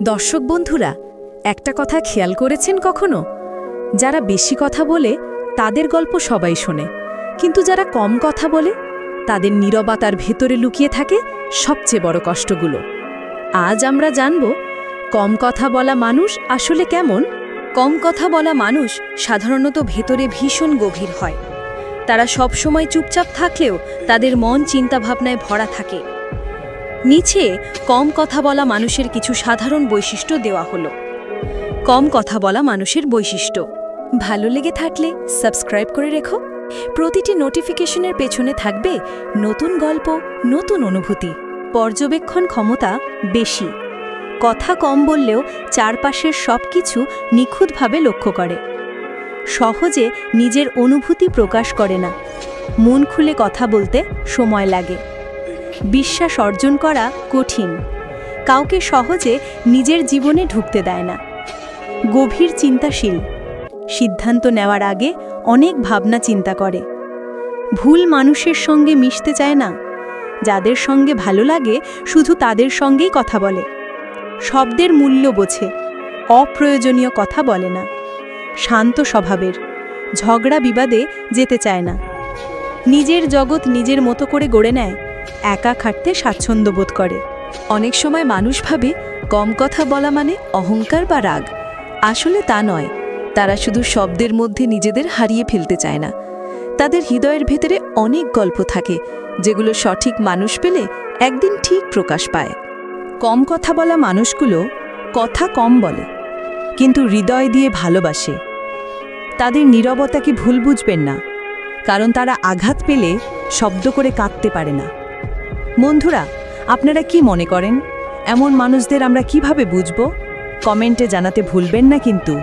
দর্শক বন্ধুরা, একটা কথা খেয়াল করেছেন কখনো? যারা বেশি কথা বলে তাদের গল্প সবাই শোনে, কিন্তু যারা কম কথা বলে তাদের নীরবতার ভেতরে লুকিয়ে থাকে সবচেয়ে বড় কষ্টগুলো। আজ আমরা জানব কম কথা বলা মানুষ আসলে কেমন। কম কথা বলা মানুষ সাধারণত ভেতরে ভীষণ গভীর হয়। তারা সবসময় চুপচাপ থাকলেও তাদের মন চিন্তাভাবনায় ভরা থাকে। নিচে কম কথা বলা মানুষের কিছু সাধারণ বৈশিষ্ট্য দেওয়া হলো। কম কথা বলা মানুষের বৈশিষ্ট্য। ভালো লেগে থাকলে সাবস্ক্রাইব করে রেখো। প্রতিটি নোটিফিকেশনের পেছনে থাকবে নতুন গল্প, নতুন অনুভূতি। পর্যবেক্ষণ ক্ষমতা বেশি। কথা কম বললেও চারপাশের সবকিছু নিখুঁতভাবে লক্ষ্য করে। সহজে নিজের অনুভূতি প্রকাশ করে না। মন খুলে কথা বলতে সময় লাগে। বিশ্বাস অর্জন করা কঠিন। কাউকে সহজে নিজের জীবনে ঢুকতে দেয় না। গভীর চিন্তাশীল। সিদ্ধান্ত নেওয়ার আগে অনেক ভাবনা চিন্তা করে। ভুল মানুষের সঙ্গে মিশতে চায় না। যাদের সঙ্গে ভালো লাগে শুধু তাদের সঙ্গেই কথা বলে। শব্দের মূল্য বোঝে। অপ্রয়োজনীয় কথা বলে না। শান্ত স্বভাবের। ঝগড়া বিবাদে যেতে চায় না। নিজের জগৎ নিজের মতো করে গড়ে নেয়। একা খাটতে স্বাচ্ছন্দ্য বোধ করে। অনেক সময় মানুষ ভাবে কম কথা বলা মানে অহংকার বা রাগ। আসলে তা নয়। তারা শুধু শব্দের মধ্যে নিজেদের হারিয়ে ফেলতে চায় না। তাদের হৃদয়ের ভেতরে অনেক গল্প থাকে, যেগুলো সঠিক মানুষ পেলে একদিন ঠিক প্রকাশ পায়। কম কথা বলা মানুষগুলো কথা কম বলে, কিন্তু হৃদয় দিয়ে ভালোবাসে। তাদের নীরবতাকে ভুল বুঝবেন না, কারণ তারা আঘাত পেলে শব্দ করে কাঁদতে পারে না। বন্ধুরা, আপনারা কি মনে করেন? এমন মানুষদের আমরা কিভাবে বুঝব? কমেন্টে জানাতে ভুলবেন না কিন্তু।